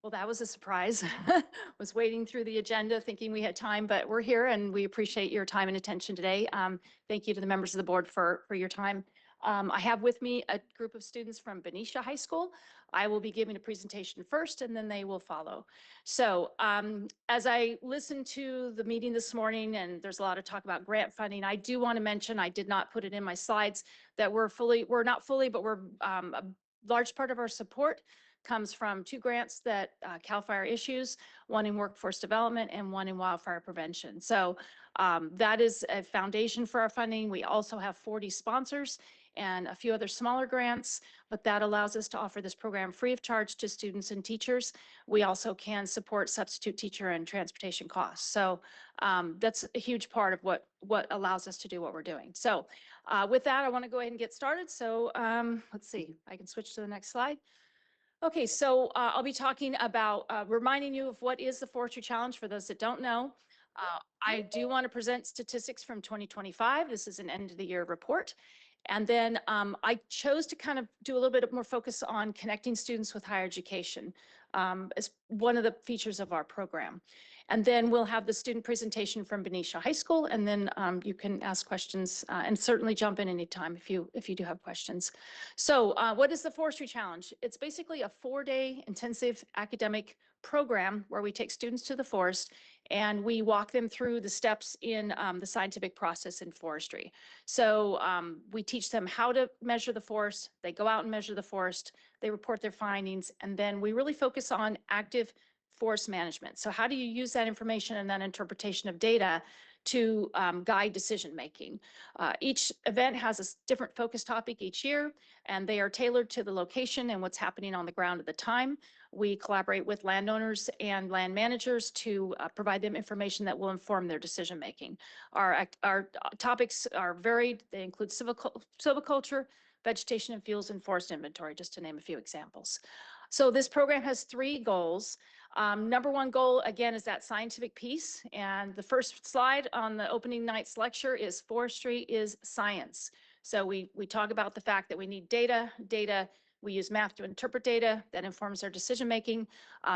Well, that was a surprise. Was waiting through the agenda thinking we had time, but we're here and we appreciate your time and attention today. Thank you to the members of the board for your time. I have with me a group of students from Benicia High School. I will be giving a presentation first and then they will follow. So as I listened to the meeting this morning, and there's a lot of talk about grant funding, I do want to mention, I did not put it in my slides, that we're not fully, but we're a large part of our support comes from two grants that CAL FIRE issues, one in workforce development and one in wildfire prevention. So that is a foundation for our funding. We also have 40 sponsors and a few other smaller grants, but that allows us to offer this program free of charge to students and teachers. We also can support substitute teacher and transportation costs. So that's a huge part of what allows us to do what we're doing. So with that, I want to go ahead and get started. So let's see, I can switch to the next slide. Okay, so I'll be talking about reminding you of what is the Forestry Challenge for those that don't know. I do want to present statistics from 2025. This is an end of the year report. And then I chose to kind of do a little bit more focus on connecting students with higher education as one of the features of our program. And then we'll have the student presentation from Benicia High School, and then you can ask questions and certainly jump in anytime if you do have questions. So what is the Forestry Challenge? It's basically a 4-day intensive academic program where we take students to the forest and we walk them through the steps in the scientific process in forestry. So we teach them how to measure the forest. They go out and measure the forest. They report their findings, and then we really focus on active forest management. So how do you use that information and that interpretation of data to guide decision making? Each event has a different focus topic each year, and they are tailored to the location and what's happening on the ground at the time. We collaborate with landowners and land managers to provide them information that will inform their decision making. Our topics are varied. They include silviculture, vegetation and fuels, and forest inventory, just to name a few examples. So this program has 3 goals. Number 1 goal, again, is that scientific piece. And the first slide on the opening night's lecture is forestry is science. So we talk about the fact that we need data. We use math to interpret data that informs our decision making.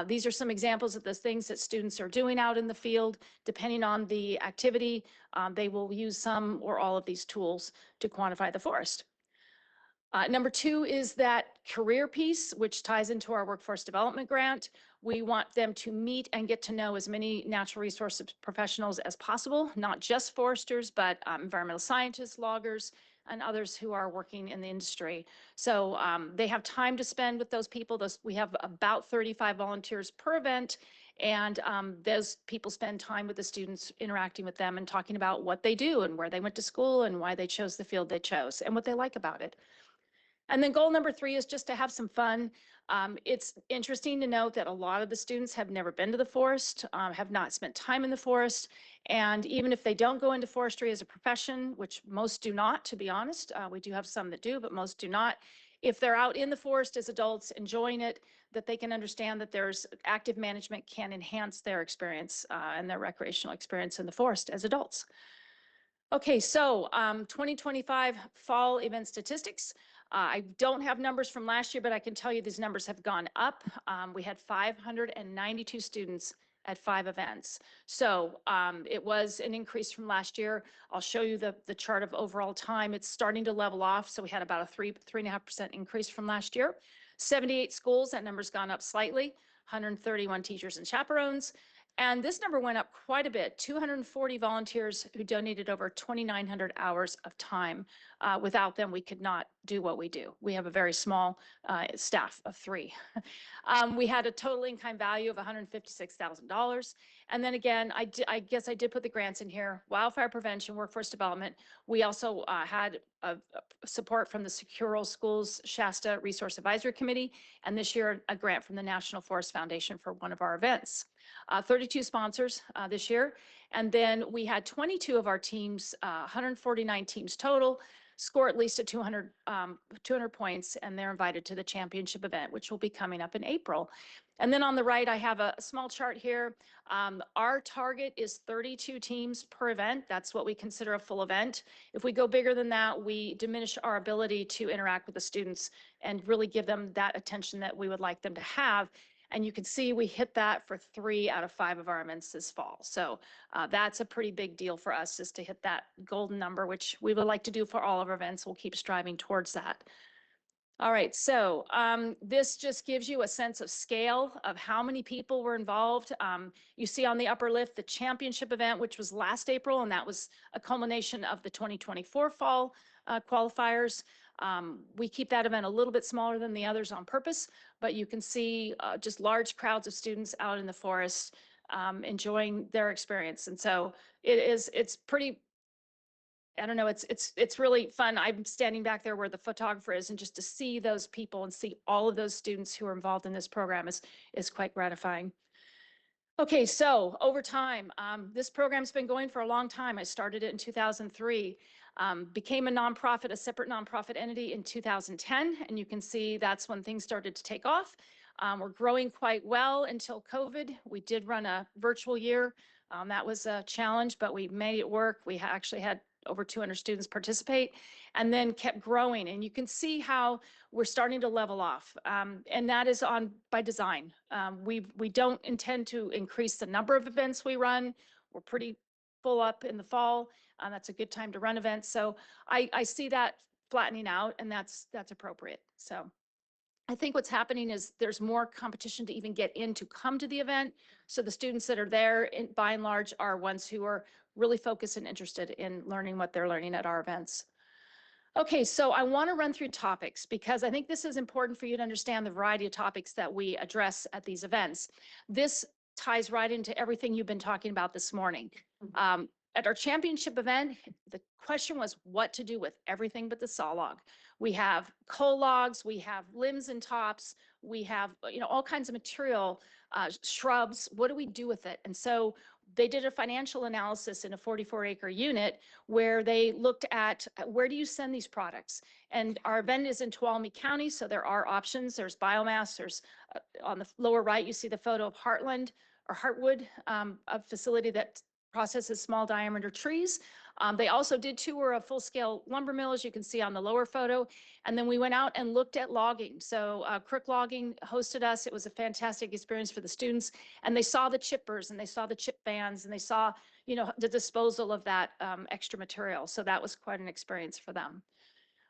These are some examples of the things that students are doing out in the field. Depending on the activity, they will use some or all of these tools to quantify the forest. Number 2 is that career piece, which ties into our workforce development grant. We want them to meet and get to know as many natural resources professionals as possible, not just foresters, but environmental scientists, loggers, and others who are working in the industry. So they have time to spend with those people. We have about 35 volunteers per event, and those people spend time with the students, interacting with them and talking about what they do and where they went to school and why they chose the field they chose and what they like about it. And then goal number 3 is just to have some fun. It's interesting to note that a lot of the students have never been to the forest, have not spent time in the forest. And even if they don't go into forestry as a profession, which most do not, to be honest, we do have some that do, but most do not. If they're out in the forest as adults enjoying it, that they can understand that there's active management can enhance their experience and their recreational experience in the forest as adults. Okay, so 2025 fall event statistics. I don't have numbers from last year, but I can tell you these numbers have gone up. We had 592 students at 5 events. So it was an increase from last year. I'll show you the chart of overall time. It's starting to level off. So we had about a 3.5% increase from last year. 78 schools, that number's gone up slightly. 131 teachers and chaperones. And this number went up quite a bit, 240 volunteers who donated over 2,900 hours of time. Without them, we could not do what we do. We have a very small staff of 3. We had a total in-kind value of $156,000. And then again, I guess I did put the grants in here. Wildfire prevention, workforce development. We also had support from the Secure Schools Shasta Resource Advisory Committee, and this year a grant from the National Forest Foundation for one of our events. 32 sponsors this year. And then we had 22 of our teams, 149 teams total, score at least at 200 points, and they're invited to the championship event, which will be coming up in April. And then on the right, I have a small chart here. Our target is 32 teams per event. That's what we consider a full event. If we go bigger than that, we diminish our ability to interact with the students and really give them that attention that we would like them to have. And you can see we hit that for 3 out of 5 of our events this fall. So that's a pretty big deal for us, is to hit that golden number, which we would like to do for all of our events. We'll keep striving towards that. All right, so this just gives you a sense of scale of how many people were involved. You see on the upper left the championship event, which was last April, and that was a culmination of the 2024 fall qualifiers. We keep that event a little bit smaller than the others on purpose, but you can see just large crowds of students out in the forest enjoying their experience. And so it's pretty, I don't know, it's really fun. I'm standing back there where the photographer is, and just to see those people and see all of those students who are involved in this program is quite gratifying. Okay, so over time, this program's been going for a long time. I started it in 2003, became a nonprofit, a separate nonprofit entity in 2010, and you can see that's when things started to take off. We're growing quite well until COVID. We did run a virtual year. That was a challenge, but we made it work. We actually had over 200 students participate, and then kept growing. And you can see how we're starting to level off, and that is by design. We don't intend to increase the number of events we run. We're pretty full up in the fall. That's a good time to run events. So I see that flattening out, and that's appropriate. So I think what's happening is there's more competition to even get in to come to the event. So the students that are there, by and large, are ones who are really focused and interested in learning what they're learning at our events. Okay, so I want to run through topics because I think this is important for you to understand the variety of topics that we address at these events. This ties right into everything you've been talking about this morning. At our championship event, the question was what to do with everything but the saw log. We have coal logs, we have limbs and tops, we have all kinds of material, shrubs. What do we do with it? And so they did a financial analysis in a 44-acre unit where they looked at where do you send these products? And our event is in Tuolumne County, so there are options. There's biomass. There's on the lower right, you see the photo of Heartland or Heartwood, a facility that processes small diameter trees. They also did tour a full-scale lumber mill, as you can see on the lower photo. And then we went out and looked at logging. So Crook Logging hosted us. It was a fantastic experience for the students. And they saw the chippers, and they saw the chip vans, and they saw, the disposal of that extra material. So that was quite an experience for them.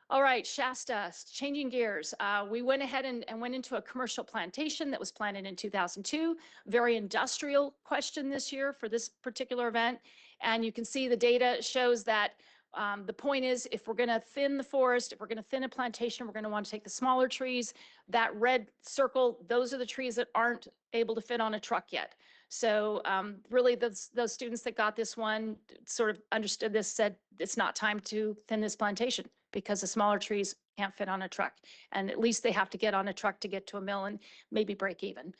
All right, Shasta, changing gears. We went ahead and went into a commercial plantation that was planted in 2002. Very industrial question this year for this particular event. And you can see the data shows that the point is, if we're going to thin the forest, if we're going to thin a plantation, we're going to want to take the smaller trees. That red circle, those are the trees that aren't able to fit on a truck yet. So really, those students that got this one sort of understood this, said it's not time to thin this plantation because the smaller trees can't fit on a truck. And at least they have to get on a truck to get to a mill and maybe break even.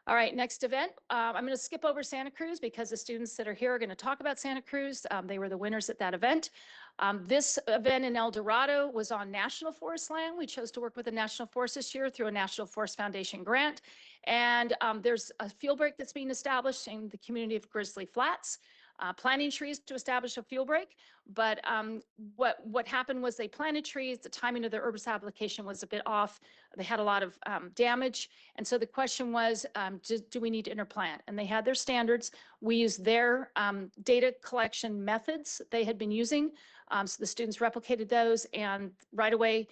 All right, next event. I'm going to skip over Santa Cruz because the students that are here are going to talk about Santa Cruz. They were the winners at that event. This event in El Dorado was on national forest land. We chose to work with the National Forest this year through a National Forest Foundation grant. And there's a field break that's being established in the community of Grizzly Flats. Planting trees to establish a field break, but what happened was they planted trees. The timing of their herbicide application was a bit off. They had a lot of damage, and so the question was, do we need to interplant? And they had their standards. We used their data collection methods they had been using, so the students replicated those, and right away,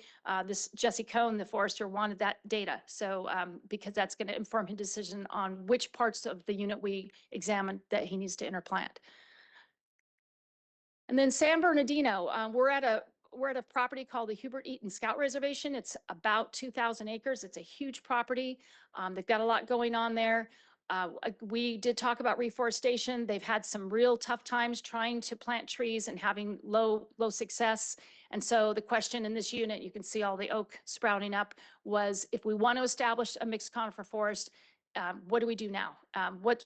this Jesse Cohn, the forester, wanted that data. So because that's going to inform his decision on which parts of the unit we examined that he needs to interplant. And then San Bernardino, we're at a property called the Hubert Eaton Scout Reservation. It's about 2,000 acres. It's a huge property. They've got a lot going on there. We did talk about reforestation. They've had some real tough times trying to plant trees and having low success. And so the question in this unit, you can see all the oak sprouting up, was if we want to establish a mixed conifer forest, what do we do now? What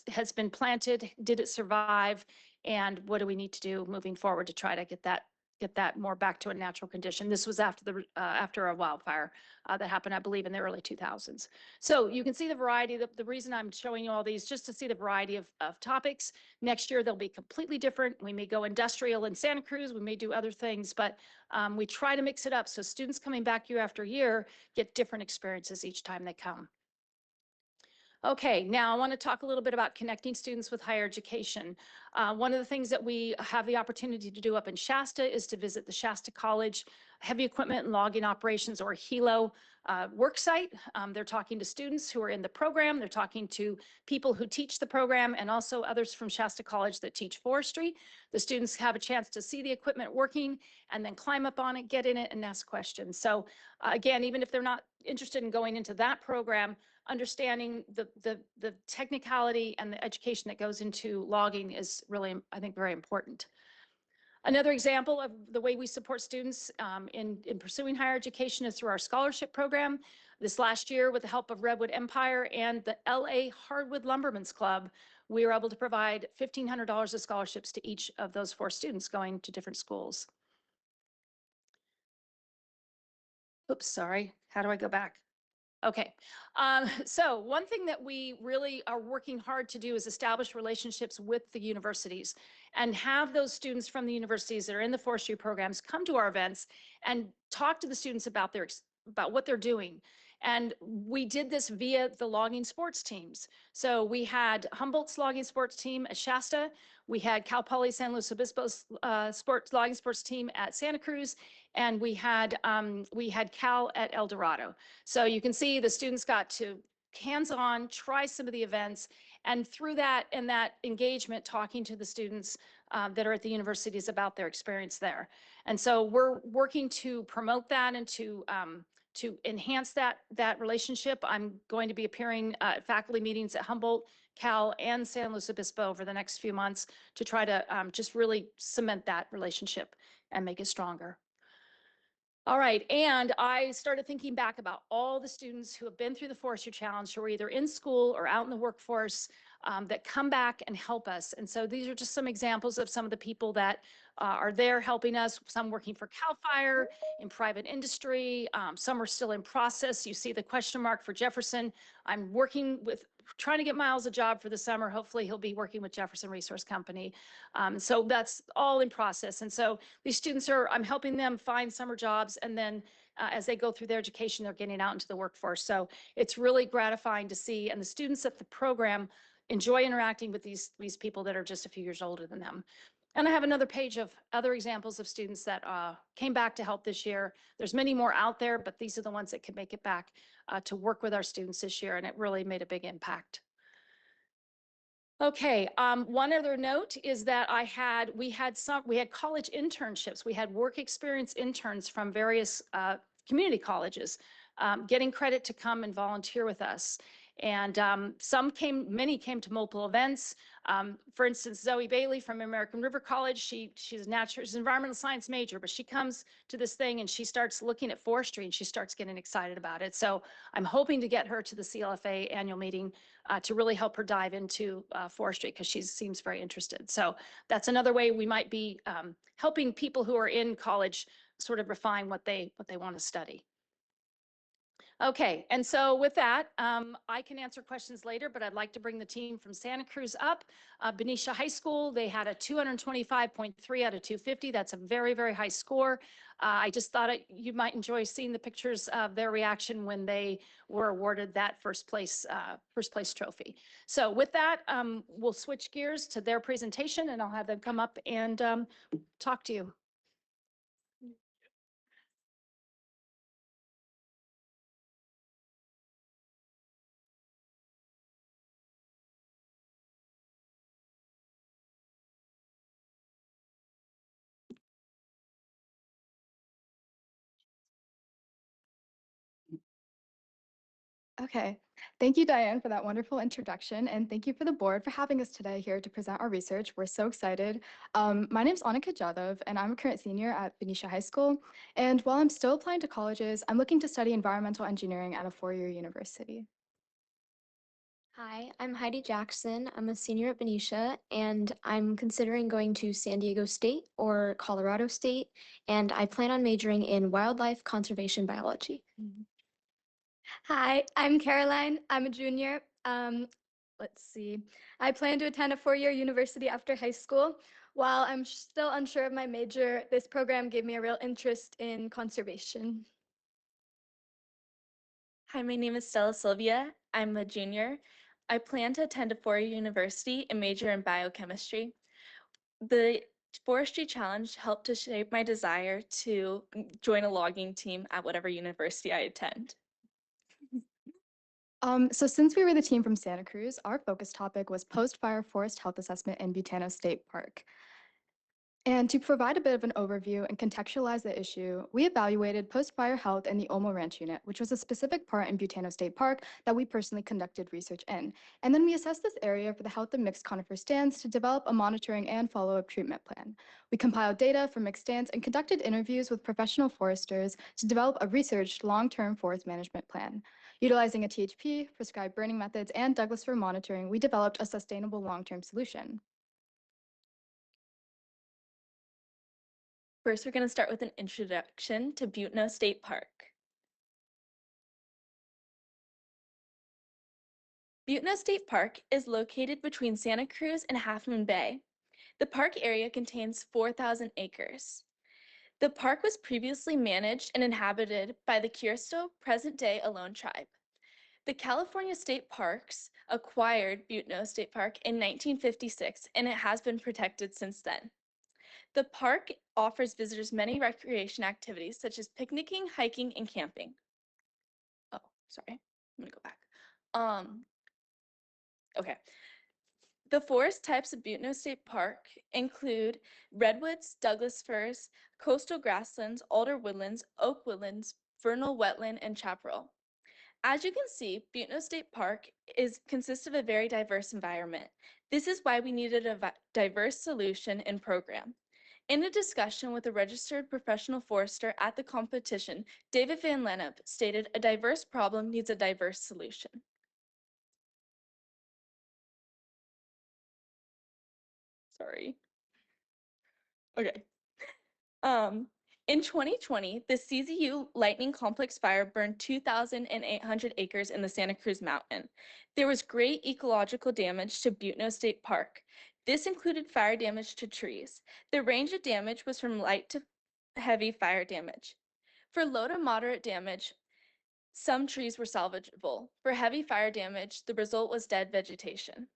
has been planted? Did it survive? And what do we need to do moving forward to try to get that more back to a natural condition? This was after a wildfire that happened, I believe, in the early 2000s. So you can see the variety. The reason I'm showing you all these, just to see the variety of topics. Next year, they'll be completely different. We may go industrial in Santa Cruz. We may do other things, but we try to mix it up so students coming back year after year get different experiences each time they come. Okay, now I want to talk a little bit about connecting students with higher education. One of the things that we have the opportunity to do up in Shasta is to visit the Shasta College Heavy Equipment and Logging Operations, or HELO, work site. They're talking to students who are in the program. They're talking to people who teach the program, and also others from Shasta College that teach forestry. The students have a chance to see the equipment working and then climb up on it, get in it, and ask questions. So again, even if they're not interested in going into that program, understanding the technicality and the education that goes into logging is really, I think, very important. Another example of the way we support students in pursuing higher education is through our scholarship program. This last year, with the help of Redwood Empire and the LA Hardwood Lumbermen's Club, we were able to provide $1,500 of scholarships to each of those 4 students going to different schools. Oops, sorry. How do I go back? Okay, so one thing that we really are working hard to do is establish relationships with the universities and have those students from the universities that are in the forestry programs come to our events and talk to the students about about what they're doing. And we did this via the logging sports teams. So we had Humboldt's logging sports team at Shasta. We had Cal Poly San Luis Obispo's logging sports team at Santa Cruz, and we had Cal at El Dorado. So you can see the students got to hands-on try some of the events, and through that and that engagement, talking to the students that are at the universities about their experience there. And so we're working to promote that and to enhance that relationship. I'm going to be appearing at faculty meetings at Humboldt, Cal, and San Luis Obispo over the next few months to try to just really cement that relationship and make it stronger. All right, and I started thinking back about all the students who have been through the Forestry Challenge, who are either in school or out in the workforce, that come back and help us. And so these are just some examples of some of the people that are there helping us, some working for CAL FIRE, in private industry, some are still in process. You see the question mark for Jefferson. I'm working with, trying to get Miles a job for the summer. Hopefully he'll be working with Jefferson Resource Company. So that's all in process. And so these students are, I'm helping them find summer jobs, and then as they go through their education, they're getting out into the workforce. So it's really gratifying to see, and the students at the program enjoy interacting with these people that are just a few years older than them. And I have another page of other examples of students that came back to help this year. There's many more out there, but these are the ones that could make it back to work with our students this year, and it really made a big impact. Okay, one other note is that we had college internships. We had work experience interns from various community colleges getting credit to come and volunteer with us. And many came to multiple events. For instance, Zoe Bailey from American River College, she's an environmental science major, but she comes to this thing and she starts looking at forestry and she starts getting excited about it. So I'm hoping to get her to the CLFA annual meeting to really help her dive into forestry, because she seems very interested. So that's another way we might be helping people who are in college sort of refine what they want to study. Okay, and so with that, I can answer questions later, but I'd like to bring the team from Santa Cruz up. Benicia High School, they had a 225.3 out of 250. That's a very, very high score. I just thought you might enjoy seeing the pictures of their reaction when they were awarded that first place trophy. So with that, we'll switch gears to their presentation, and I'll have them come up and talk to you. Okay, thank you, Diane, for that wonderful introduction, and thank you for the board for having us today here to present our research. We're so excited. My name is Annika Jadhav, and I'm a current senior at Benicia High School. And while I'm still applying to colleges, I'm looking to study environmental engineering at a four-year university. Hi, I'm Heidi Jackson. I'm a senior at Benicia, and I'm considering going to San Diego State or Colorado State, and I plan on majoring in wildlife conservation biology. Hi, I'm Caroline. I'm a junior. Let's see. I plan to attend a four-year university after high school. While I'm still unsure of my major, this program gave me a real interest in conservation. Hi, my name is Stella Sylvia. I'm a junior. I plan to attend a four-year university and major in biochemistry. The Forestry Challenge helped to shape my desire to join a logging team at whatever university I attend. So since we were the team from Santa Cruz, our focus topic was post-fire forest health assessment in Butano State Park. And to provide a bit of an overview and contextualize the issue, we evaluated post-fire health in the Olmo Ranch Unit, which was a specific part in Butano State Park that we personally conducted research in. And then we assessed this area for the health of mixed conifer stands to develop a monitoring and follow-up treatment plan. We compiled data from mixed stands and conducted interviews with professional foresters to develop a researched long-term forest management plan. Utilizing a THP, prescribed burning methods, and Douglas fir monitoring, we developed a sustainable long-term solution. First, we're going to start with an introduction to Butano State Park. Butano State Park is located between Santa Cruz and Half Moon Bay. The park area contains 4,000 acres. The park was previously managed and inhabited by the Kiristo, present-day Alone tribe. The California State Parks acquired Butano State Park in 1956, and it has been protected since then. The park offers visitors many recreation activities such as picnicking, hiking, and camping. Oh, sorry, I'm gonna go back. Okay. The forest types of Butano State Park include redwoods, Douglas firs, coastal grasslands, alder woodlands, oak woodlands, vernal wetland, and chaparral. As you can see, Butano State Park consists of a very diverse environment. This is why we needed a diverse solution and program. In a discussion with a registered professional forester at the competition, David Van Lennep stated, "A diverse problem needs a diverse solution." Sorry. Okay. In 2020, the CZU Lightning Complex fire burned 2,800 acres in the Santa Cruz Mountain. There was great ecological damage to Butano State Park. This included fire damage to trees. The range of damage was from light to heavy fire damage. For low to moderate damage, some trees were salvageable. For heavy fire damage, the result was dead vegetation.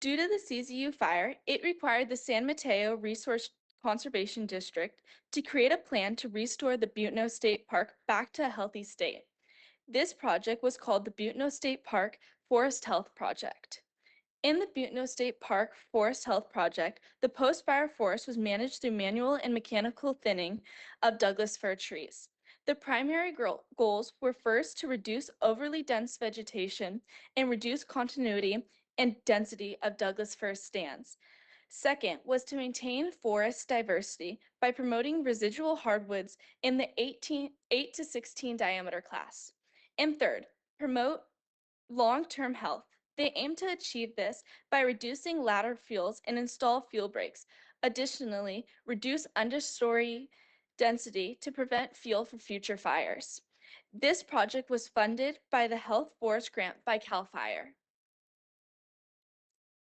Due to the CZU fire, it required the San Mateo Resource Conservation District to create a plan to restore the Butano State Park back to a healthy state. This project was called the Butano State Park Forest Health Project. In the Butano State Park Forest Health Project, the post-fire forest was managed through manual and mechanical thinning of Douglas fir trees. The primary goals were first to reduce overly dense vegetation and reduce continuity and density of Douglas fir stands. Second was to maintain forest diversity by promoting residual hardwoods in the 8 to 16 diameter class. And third, promote long-term health. They aim to achieve this by reducing ladder fuels and install fuel breaks. Additionally, reduce understory density to prevent fuel for future fires. This project was funded by the Health Forest Grant by CAL FIRE.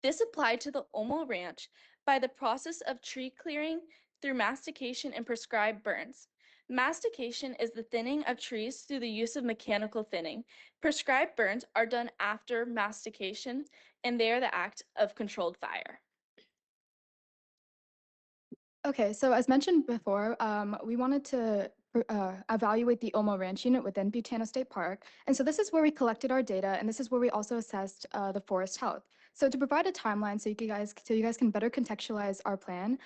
This applied to the Olmo Ranch by the process of tree clearing through mastication and prescribed burns. Mastication is the thinning of trees through the use of mechanical thinning. Prescribed burns are done after mastication, and they are the act of controlled fire. Okay, so as mentioned before, we wanted to evaluate the Olmo Ranch Unit within Butano State Park. And so this is where we collected our data, and this is where we also assessed the forest health. So to provide a timeline so you guys can better contextualize our plan,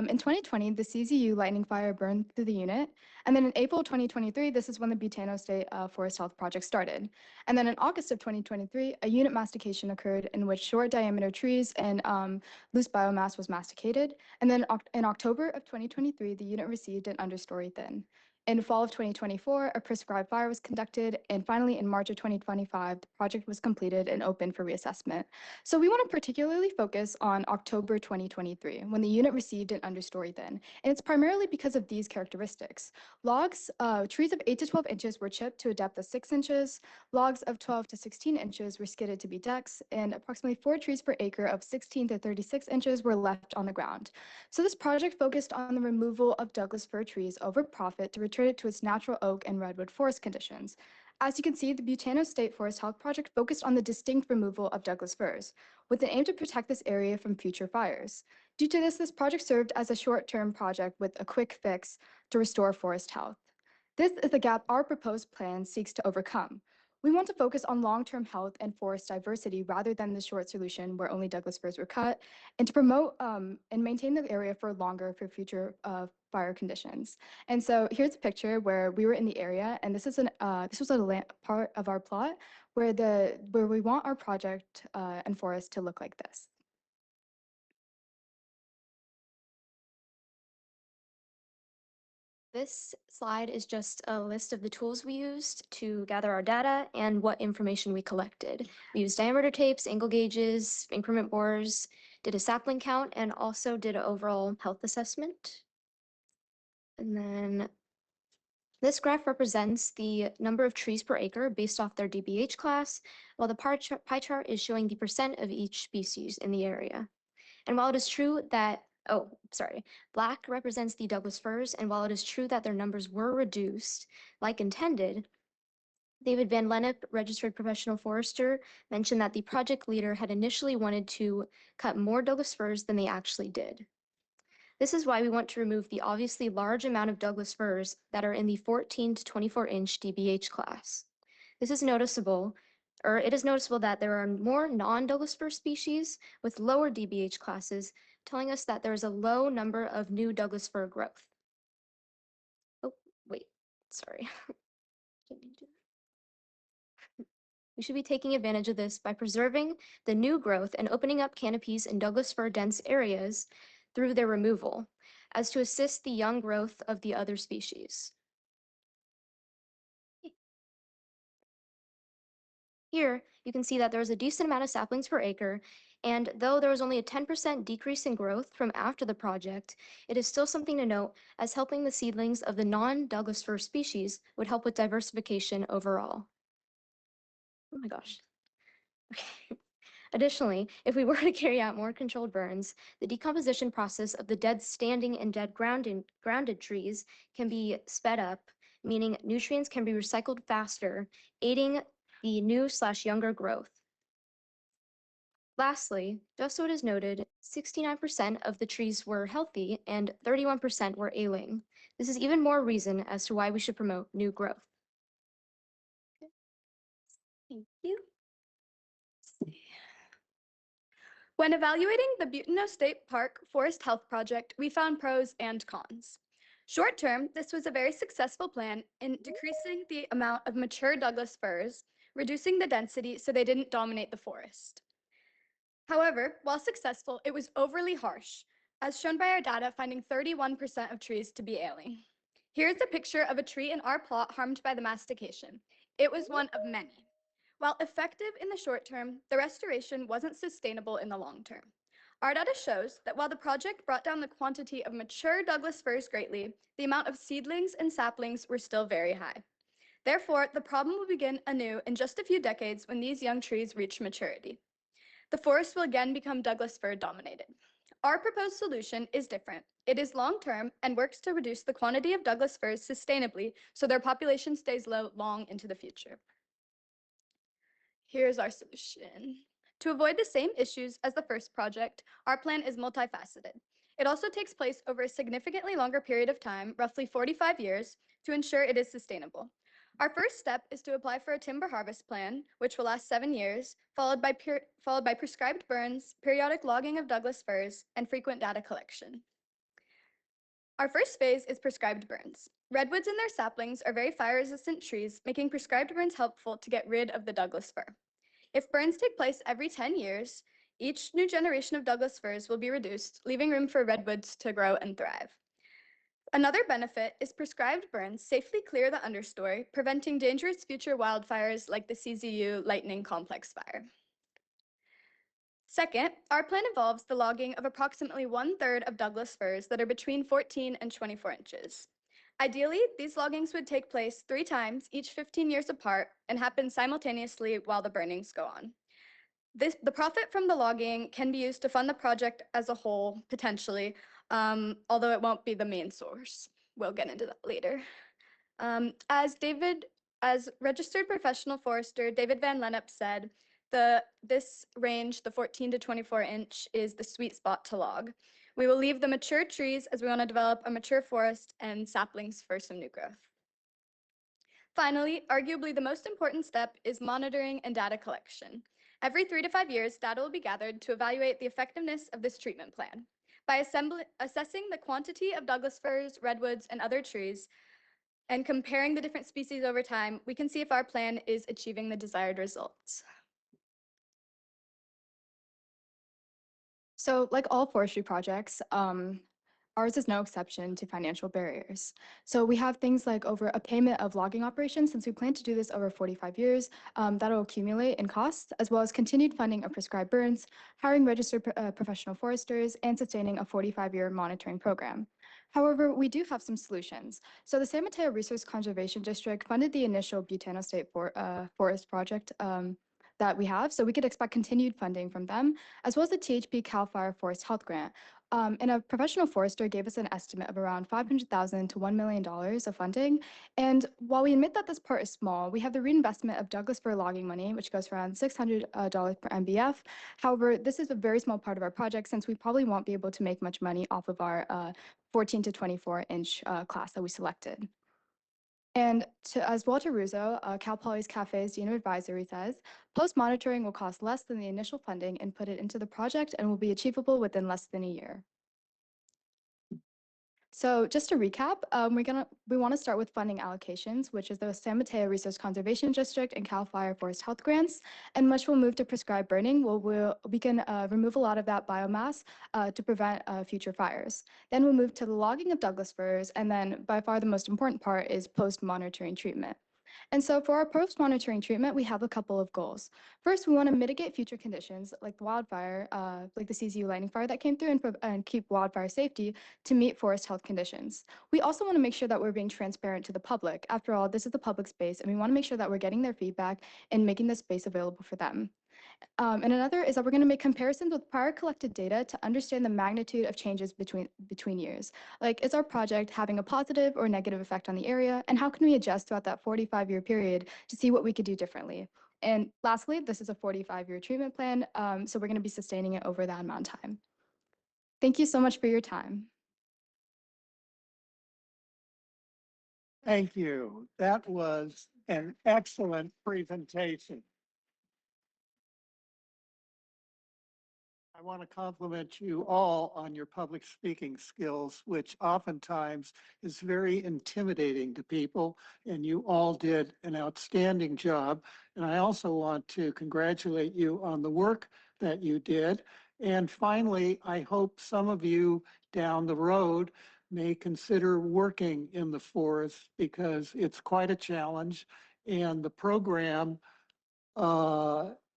in 2020, the CZU lightning fire burned through the unit. And then in April 2023, this is when the Butano State Forest Health Project started. And then in August of 2023, a unit mastication occurred in which short diameter trees and loose biomass was masticated. And then in October of 2023, the unit received an understory thin. In fall of 2024, a prescribed fire was conducted, and finally in March of 2025, the project was completed and open for reassessment. So we want to particularly focus on October 2023, when the unit received an understory thin, and it's primarily because of these characteristics. Trees of 8 to 12 inches were chipped to a depth of 6 inches, logs of 12 to 16 inches were skidded to be decks, and approximately 4 trees per acre of 16 to 36 inches were left on the ground. So this project focused on the removal of Douglas fir trees over profit to return it to its natural oak and redwood forest conditions. As you can see, the Butano State Forest Health Project focused on the distinct removal of Douglas firs, with an aim to protect this area from future fires. Due to this project served as a short-term project with a quick fix to restore forest health. This is the gap our proposed plan seeks to overcome. We want to focus on long-term health and forest diversity rather than the short solution where only Douglas firs were cut, and to promote and maintain the area for longer for future fire conditions. And so here's a picture where we were in the area, and this was a part of our plot where we want our project and forest to look like this. This slide is just a list of the tools we used to gather our data and what information we collected. We used diameter tapes, angle gauges, increment bores, did a sapling count, and also did an overall health assessment. And then this graph represents the number of trees per acre based off their DBH class, while the pie chart is showing the percent of each species in the area. And while it is true that black represents the Douglas firs, and while it is true that their numbers were reduced, like intended, David Van Lennep, registered professional forester, mentioned that the project leader had initially wanted to cut more Douglas firs than they actually did. This is why we want to remove the obviously large amount of Douglas firs that are in the 14 to 24-inch DBH class. It is noticeable that there are more non-Douglas fir species with lower DBH classes, telling us that there is a low number of new Douglas fir growth. Oh, wait, sorry. Didn't mean to do that. We should be taking advantage of this by preserving the new growth and opening up canopies in Douglas fir dense areas through their removal, as to assist the young growth of the other species. Here, you can see that there is a decent amount of saplings per acre, and though there was only a 10% decrease in growth from after the project, it is still something to note, as helping the seedlings of the non-Douglas fir species would help with diversification overall. Oh my gosh. Okay. Additionally, if we were to carry out more controlled burns, the decomposition process of the dead standing and dead grounded trees can be sped up, meaning nutrients can be recycled faster, aiding the new/younger growth. Lastly, just so it is noted, 69% of the trees were healthy and 31% were ailing. This is even more reason as to why we should promote new growth. Thank you. When evaluating the Butano State Park Forest Health Project, we found pros and cons. Short term, this was a very successful plan in decreasing the amount of mature Douglas firs, reducing the density so they didn't dominate the forest. However, while successful, it was overly harsh, as shown by our data finding 31% of trees to be ailing. Here's a picture of a tree in our plot harmed by the mastication. It was one of many. While effective in the short term, the restoration wasn't sustainable in the long term. Our data shows that while the project brought down the quantity of mature Douglas firs greatly, the amount of seedlings and saplings were still very high. Therefore, the problem will begin anew in just a few decades when these young trees reach maturity. The forest will again become Douglas fir dominated. Our proposed solution is different. It is long-term and works to reduce the quantity of Douglas firs sustainably so their population stays low long into the future. Here's our solution. To avoid the same issues as the first project, our plan is multifaceted. It also takes place over a significantly longer period of time, roughly 45 years, to ensure it is sustainable. Our first step is to apply for a timber harvest plan, which will last 7 years, followed by prescribed burns, periodic logging of Douglas firs, and frequent data collection. Our first phase is prescribed burns. Redwoods and their saplings are very fire-resistant trees, making prescribed burns helpful to get rid of the Douglas fir. If burns take place every 10 years, each new generation of Douglas firs will be reduced, leaving room for redwoods to grow and thrive. Another benefit is prescribed burns safely clear the understory, preventing dangerous future wildfires like the CZU lightning complex fire. Second, our plan involves the logging of approximately 1/3 of Douglas firs that are between 14 and 24 inches. Ideally, these loggings would take place 3 times, each 15 years apart, and happen simultaneously while the burnings go on. The profit from the logging can be used to fund the project as a whole, potentially, although it won't be the main source. We'll get into that later. As David As registered professional forester David Van Lennep said, this range, the 14 to 24 inch, is the sweet spot to log. We will leave the mature trees as we want to develop a mature forest and saplings for some new growth. Finally, arguably the most important step is monitoring and data collection. Every 3 to 5 years, data will be gathered to evaluate the effectiveness of this treatment plan. By assessing the quantity of Douglas firs, redwoods, and other trees, and comparing the different species over time, we can see if our plan is achieving the desired results. So like all forestry projects, ours is no exception to financial barriers. So we have things like over a payment of logging operations, since we plan to do this over 45 years, that'll accumulate in costs, as well as continued funding of prescribed burns, hiring registered professional foresters, and sustaining a 45-year monitoring program. However, we do have some solutions. So the San Mateo Resource Conservation District funded the initial Butano State Forest project that we have, so we could expect continued funding from them, as well as the THP CAL FIRE Forest Health Grant. And a professional forester gave us an estimate of around $500,000 to $1 million of funding. And while we admit that this part is small, we have the reinvestment of Douglas fir logging money, which goes for around $600 per MBF. However, this is a very small part of our project, since we probably won't be able to make much money off of our 14 to 24 inch class that we selected. And as Walter Russo, Cal Poly's Cafe's Dean of Advisory, says, post-monitoring will cost less than the initial funding and put it into the project and will be achievable within less than a year. So just to recap, we want to start with funding allocations, which is the San Mateo Resource Conservation District and CAL FIRE Forest Health Grants, and much will move to prescribed burning. We can remove a lot of that biomass to prevent future fires. Then we'll move to the logging of Douglas firs, and then by far the most important part is post-monitoring treatment. And so for our post-monitoring treatment, we have a couple of goals. First, we want to mitigate future conditions like the wildfire, like the CZU lightning fire that came through, and keep wildfire safety to meet forest health conditions. We also want to make sure that we're being transparent to the public. After all, this is the public space, and we want to make sure that we're getting their feedback and making the space available for them. And another is that we're going to make comparisons with prior collected data to understand the magnitude of changes between years. Like, is our project having a positive or negative effect on the area? And how can we adjust throughout that 45-year period to see what we could do differently? And lastly, this is a 45-year treatment plan, so we're going to be sustaining it over that amount of time. Thank you so much for your time. Thank you. That was an excellent presentation. I want to compliment you all on your public speaking skills, which oftentimes is very intimidating to people, and you all did an outstanding job. And I also want to congratulate you on the work that you did. And finally, I hope some of you down the road may consider working in the forest, because it's quite a challenge, and the program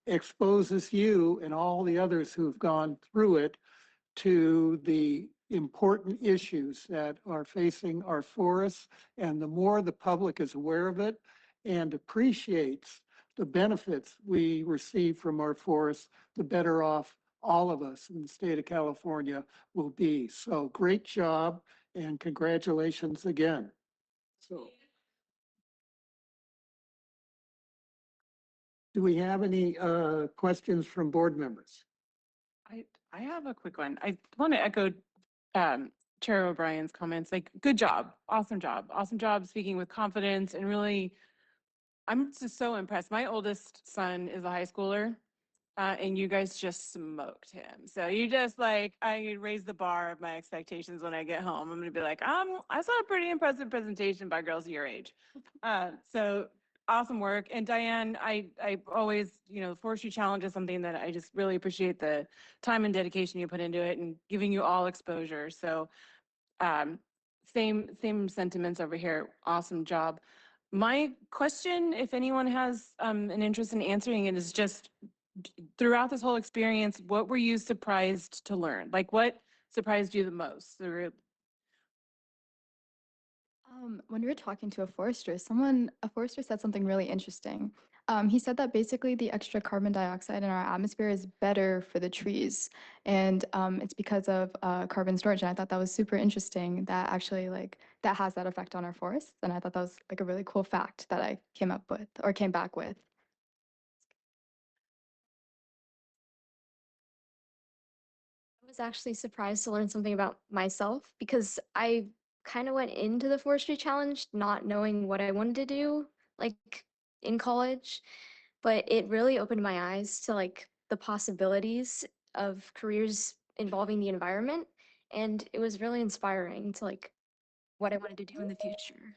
exposes you and all the others who've gone through it to the important issues that are facing our forests. And the more the public is aware of it and appreciates the benefits we receive from our forests, the better off all of us in the state of California will be. So great job, and congratulations again. So, do we have any questions from board members? I have a quick one. I want to echo Chair O'Brien's comments. Like, good job, awesome job speaking with confidence, and really, I'm just so impressed. My oldest son is a high schooler, and you guys just smoked him. So you just I raised the bar of my expectations when I get home. I'm gonna be like, I saw a pretty impressive presentation by girls your age. So awesome work. And Diane, I always, Forestry Challenge is something that I just really appreciate the time and dedication you put into it, and giving you all exposure. So same sentiments over here. Awesome job. My question, if anyone has an interest in answering it, is just throughout this whole experience, what were you surprised to learn? Like, what surprised you the most? When we were talking to a forester said something really interesting. He said that basically the extra carbon dioxide in our atmosphere is better for the trees, and it's because of carbon storage. And I thought that was super interesting that actually like that has that effect on our forests. And I thought that was like a really cool fact that I came up with or came back with. I was actually surprised to learn something about myself because I kind of went into the forestry challenge not knowing what I wanted to do, like in college, but it really opened my eyes to like the possibilities of careers involving the environment, and it was really inspiring to like what I wanted to do in the future.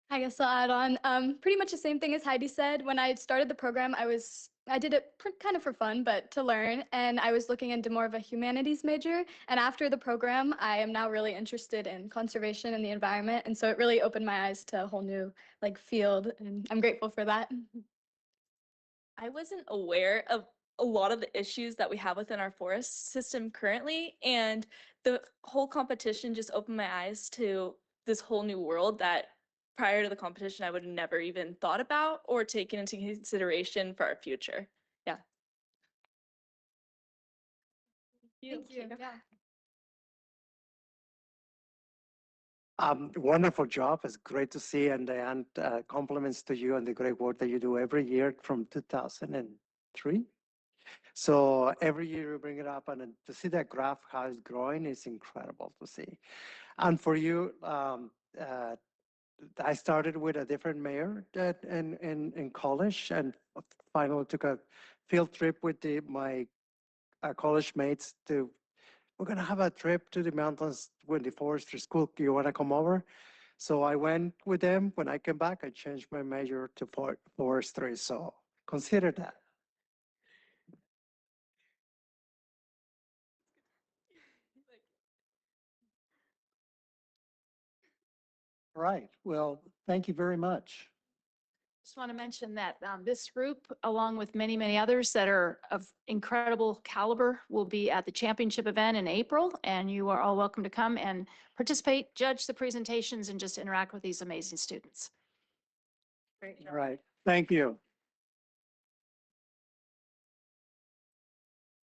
I guess I'll add on. Pretty much the same thing as Heidi said. When I started the program, I did it kind of for fun, but to learn. And I was looking into more of a humanities major. And after the program, I am now really interested in conservation and the environment. And so it really opened my eyes to a whole new like field, and I'm grateful for that. I wasn't aware of a lot of the issues that we have within our forest system currently, and the whole competition just opened my eyes to this whole new world that prior to the competition I would have never even thought about or taken into consideration for our future. Yeah. Thank you. Yeah. Wonderful job. It's great to see, and Diane, compliments to you and the great work that you do every year from 2003. So every year you bring it up, and then to see that graph, how it's growing, is incredible to see. And for you, I started with a different mayor in college, and finally took a field trip with my college mates to, we're gonna have a trip to the mountains with the forestry school. Do you wanna come over? So I went with them. When I came back, I changed my major to forestry. So consider that. All right. Well, thank you very much. Just want to mention that this group, along with many, many others that are of incredible caliber, will be at the championship event in April, and you are all welcome to come and participate, judge the presentations, and just interact with these amazing students. All right. Thank you.